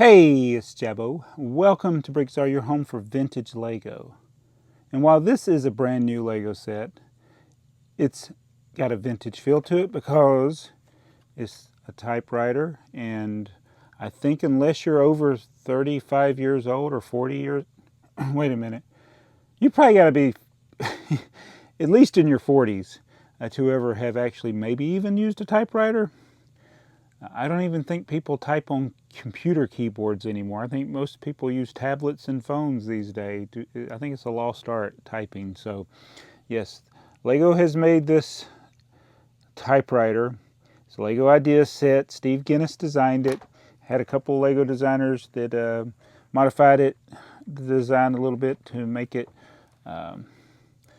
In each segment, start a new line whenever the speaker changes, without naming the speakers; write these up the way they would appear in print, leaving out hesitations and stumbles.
Hey, it's Jabbo. Welcome to Bricktsar, your home for vintage Lego. And while this is a brand new Lego set, it's got a vintage feel to it because it's a typewriter, and I think unless you're over 35 years old or 40 years, wait a minute, you probably got to be at least in your 40s to ever have actually maybe even used a typewriter. I don't even think people type on computer keyboards anymore. I think most people use tablets and phones these days. I think it's a lost art, typing. So yes, Lego has made this typewriter. It's a Lego Ideas set. Steve Guinness designed it. Had a couple Lego designers that modified it, the design a little bit to make it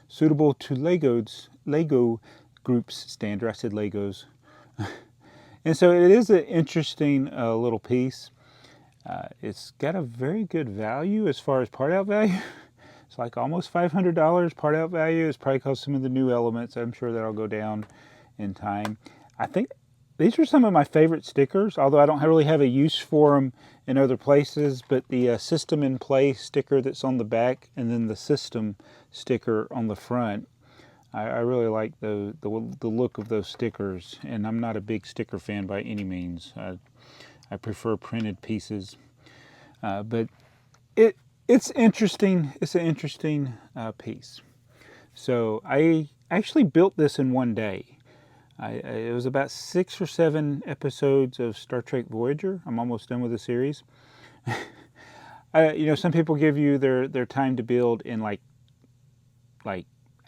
suitable to Lego group's standard. I said Legos. And so it is an interesting little piece. It's got a very good value as far as part out value. It's like almost $500 part out value. It's probably because some of the new elements. I'm sure that'll go down in time. I think these are some of my favorite stickers, although I don't really have a use for them in other places. But the System in Play sticker that's on the back, and then the System sticker on the front. I really like the look of those stickers, and I'm not a big sticker fan by any means. I prefer printed pieces, but it's interesting. It's an interesting piece. So I actually built this in one day. It was about 6 or 7 episodes of Star Trek Voyager. I'm almost done with the series. Some people give you their time to build in like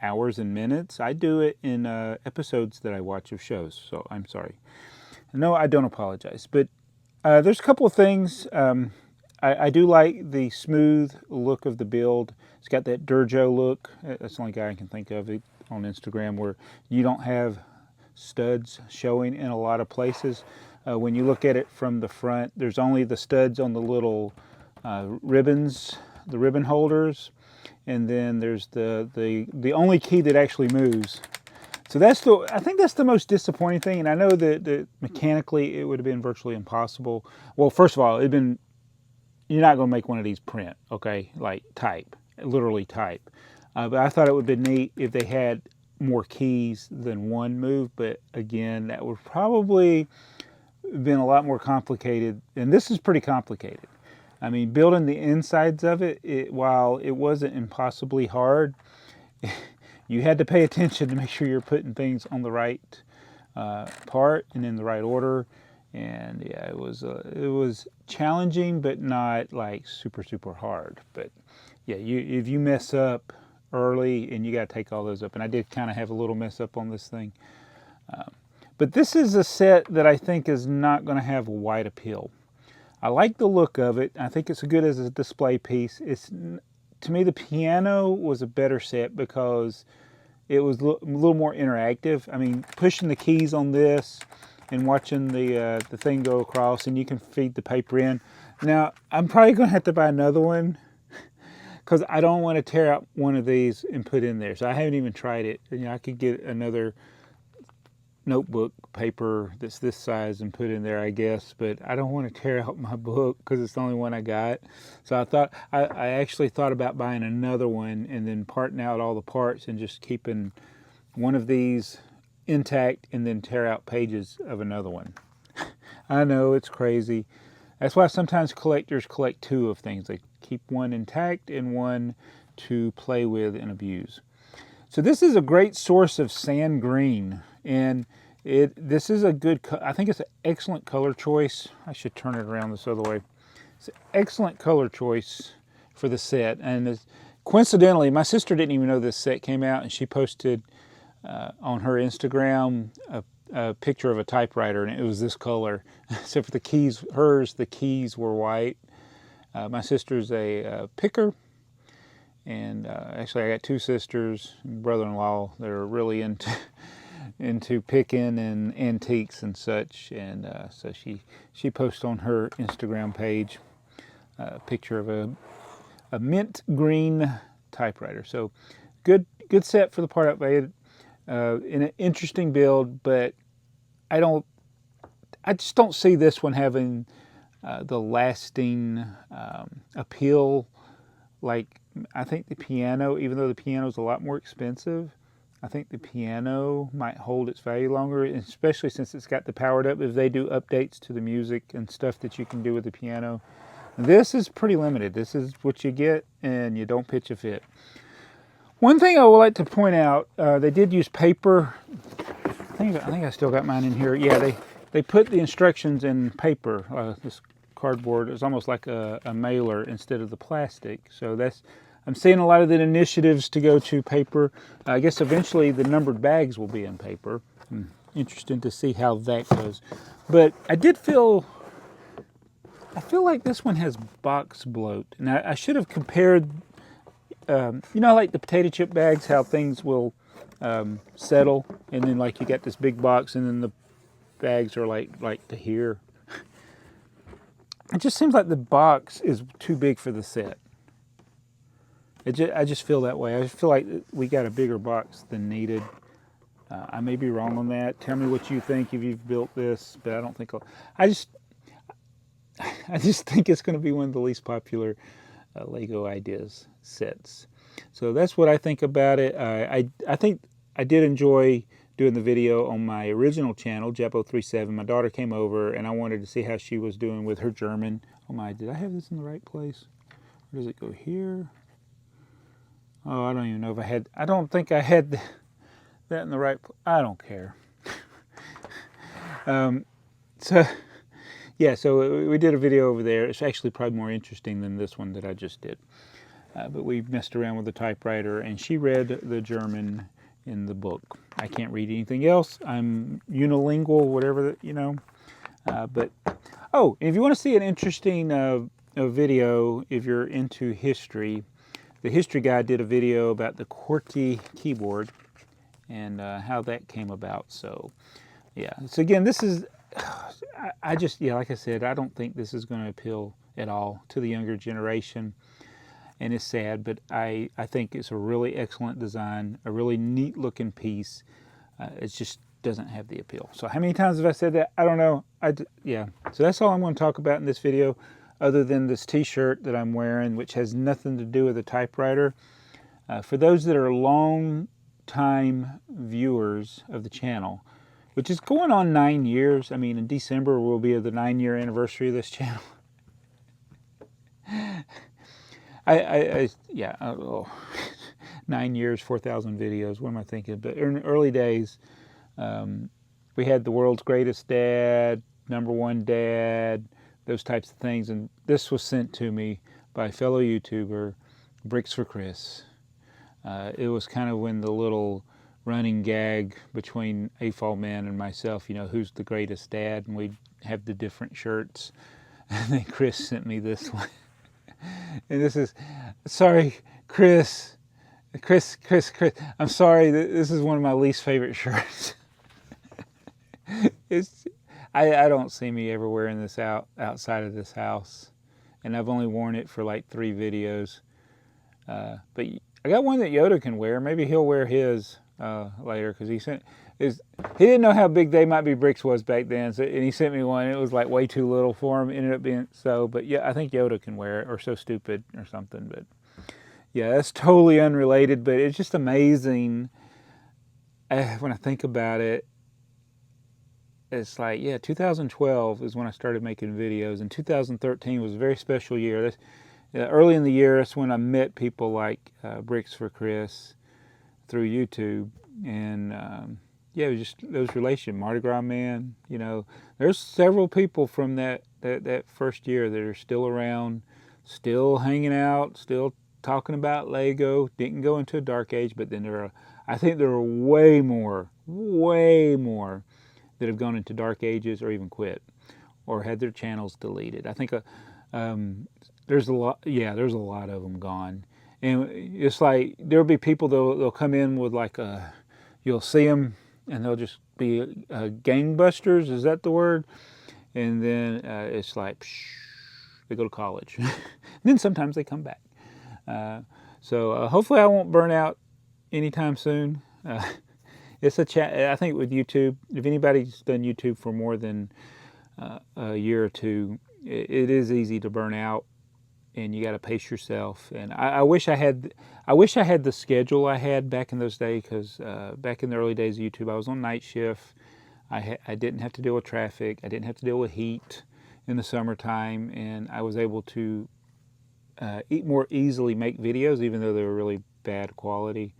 hours and minutes. I do it in episodes that I watch of shows, so I'm sorry. No, I don't apologize. But there's a couple of things. I do like the smooth look of the build. It's got that Durjo look. That's the only guy I can think of it on Instagram where you don't have studs showing in a lot of places. When you look at it from the front, there's only the studs on the little ribbons, the ribbon holders. And then there's the only key that actually moves. So I think that's the most disappointing thing. And I know that mechanically it would have been virtually impossible. Well, first of all, you're not going to make one of these print, okay? Like type, literally type. But I thought it would have been neat if they had more keys than one move. But again, that would probably been a lot more complicated. And this is pretty complicated. I mean, building the insides of it, while it wasn't impossibly hard, you had to pay attention to make sure you're putting things on the right part and in the right order. And yeah, it was challenging, but not like super, super hard. But yeah, if you mess up early, and you got to take all those up. And I did kind of have a little mess up on this thing. But this is a set that I think is not going to have a wide appeal. I like the look of it. I think it's good as a display piece. To me, the piano was a better set because it was a little more interactive. I mean, pushing the keys on this and watching the thing go across, and you can feed the paper in. Now, I'm probably going to have to buy another one because I don't want to tear out one of these and put in there. So I haven't even tried it. I could get another notebook paper that's this size and put in there, I guess, but I don't want to tear out my book because it's the only one I got. So I actually thought about buying another one and then parting out all the parts and just keeping one of these intact and then tear out pages of another one. I know, it's crazy. That's why sometimes collectors collect 2 of things. They keep one intact and one to play with and abuse. So this is a great source of sand green, and this is a good, I think it's an excellent color choice. I should turn it around this other way. It's an excellent color choice for the set, and coincidentally, my sister didn't even know this set came out, and she posted on her Instagram a picture of a typewriter, and it was this color. Except for the keys, the keys were white. My sister's a picker. And actually, I got 2 sisters, brother-in-law, that are really into picking and antiques and such. And so she posted on her Instagram page a picture of a mint green typewriter. So good set for the part out value. In an interesting build, but I just don't see this one having the lasting appeal. Like, I think the piano, even though the piano is a lot more expensive, I think the piano might hold its value longer, especially since it's got the powered up. If they do updates to the music and stuff that you can do with the piano, this is pretty limited. This is what you get, and you don't pitch a fit. One thing I would like to point out, they did use paper. I think I still got mine in here. Yeah, they put the instructions in paper. This cardboard is almost like a mailer instead of the plastic. So I'm seeing a lot of the initiatives to go to paper. I guess eventually the numbered bags will be in paper. I'm interested to see how that goes. But I feel like this one has box bloat. And I should have compared, you know, like the potato chip bags, how things will settle. And then like you got this big box and then the bags are like to here. It just seems like the box is too big for the set. I just feel that way. I just feel like we got a bigger box than needed. I may be wrong on that. Tell me what you think if you've built this, but I don't think I just think it's going to be one of the least popular LEGO Ideas sets. So that's what I think about it. I think I did enjoy doing the video on my original channel, Jeppo37. My daughter came over and I wanted to see how she was doing with her German. Oh my, did I have this in the right place? Or does it go here? Oh, I don't even know if I don't think I had that in the right place. I don't care. So we did a video over there. It's actually probably more interesting than this one that I just did. But we messed around with the typewriter and she read the German in the book. I can't read anything else. I'm unilingual, whatever, you know. Oh, if you want to see an interesting video, if you're into history, the history guy did a video about the QWERTY keyboard and how that came about. So, yeah. So again, this is, like I said, I don't think this is going to appeal at all to the younger generation. And it's sad, but I think it's a really excellent design, a really neat looking piece. It just doesn't have the appeal. So how many times have I said that? I don't know. Yeah. So that's all I'm going to talk about in this video, other than this t-shirt that I'm wearing, which has nothing to do with a typewriter. For those that are long time viewers of the channel, which is going on 9 years. I mean, in December will be the 9-year anniversary of this channel. 9 years, 4,000 videos. What am I thinking? But in early days, we had the world's greatest dad, #1 dad, those types of things. And this was sent to me by a fellow YouTuber, Bricks for Chris. It was kind of when the little running gag between AFOL Man and myself, you know, who's the greatest dad, and we'd have the different shirts. And then Chris sent me this one. And this is, sorry, Chris. I'm sorry, this is one of my least favorite shirts. I don't see me ever wearing this outside of this house. And I've only worn it for like 3 videos. But I got one that Yoda can wear. Maybe he'll wear his later, because he didn't know how big TheyMightBeBricks was back then, so, and he sent me one. It was like way too little for him. Ended up being so, but yeah, I think Yoda can wear it, or So Stupid or something. But yeah, that's totally unrelated, but it's just amazing when I think about it. It's like, yeah, 2012 is when I started making videos, and 2013 was a very special year. Early in the year, that's when I met people like Bricks for Chris through YouTube, and yeah, it was just those relations. Mardi Gras Man, you know, there's several people from that first year that are still around, still hanging out, still talking about Lego. Didn't go into a dark age, but then I think there are way more that have gone into dark ages or even quit or had their channels deleted. I think there's a lot. Yeah, there's a lot of them gone. And it's like there'll be people they'll come in with like you'll see them and they'll just be gangbusters. Is that the word? And then it's like they go to college. Then sometimes they come back. So hopefully I won't burn out anytime soon. It's a chat. I think with YouTube, if anybody's done YouTube for more than a year or two, it is easy to burn out, and you got to pace yourself. And I wish I had the schedule I had back in those days, because back in the early days of YouTube, I was on night shift. I didn't have to deal with traffic. I didn't have to deal with heat in the summertime, and I was able to more easily make videos, even though they were really bad quality.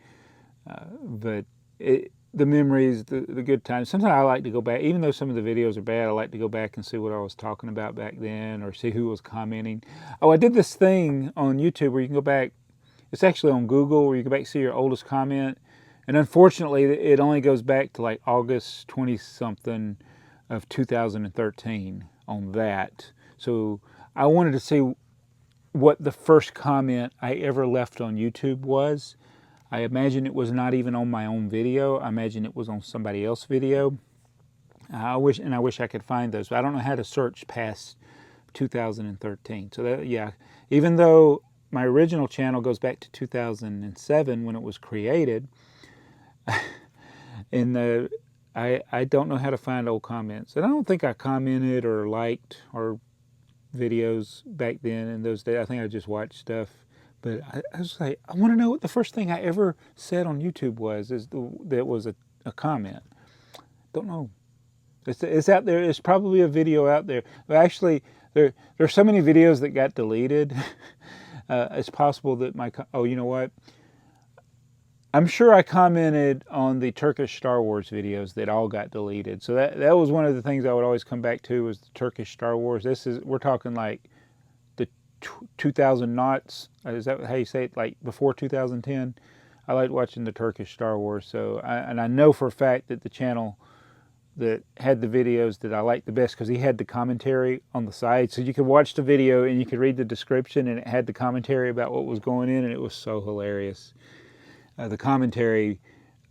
But the memories, the good times. Sometimes I like to go back, even though some of the videos are bad, I like to go back and see what I was talking about back then, or see who was commenting. Oh, I did this thing on YouTube where you can go back. It's actually on Google, where you go back and see your oldest comment. And unfortunately, it only goes back to like August 20-something of 2013 on that. So I wanted to see what the first comment I ever left on YouTube was. I imagine it was not even on my own video. I imagine it was on somebody else's video. I wish I could find those, but I don't know how to search past 2013. So that, yeah, even though my original channel goes back to 2007 when it was created, and I don't know how to find old comments. And I don't think I commented or liked or videos back then in those days. I think I just watched stuff. But I was like, I want to know what the first thing I ever said on YouTube was. That was a comment. Don't know. It's out there. It's probably a video out there. But actually, there's so many videos that got deleted. It's possible that you know what? I'm sure I commented on the Turkish Star Wars videos that all got deleted. So that was one of the things I would always come back to, was the Turkish Star Wars. We're talking like the 2000 knots. Is that how you say it? Like before 2010? I liked watching the Turkish Star Wars. So I know for a fact that the channel that had the videos that I liked the best, because he had the commentary on the side. So you could watch the video and you could read the description, and it had the commentary about what was going in, and it was so hilarious. The commentary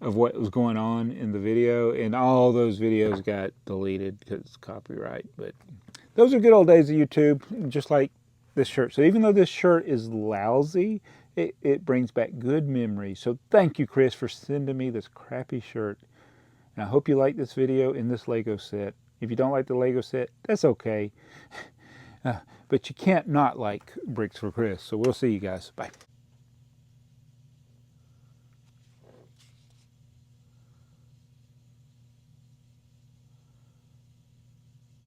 of what was going on in the video, and all those videos got deleted because it's copyright. But those are good old days of YouTube, just like this shirt. So even though this shirt is lousy, it brings back good memories. So thank you, Chris, for sending me this crappy shirt. And I hope you like this video in this Lego set. If you don't like the Lego set, that's okay. But you can't not like Bricks for Chris. So we'll see you guys. Bye.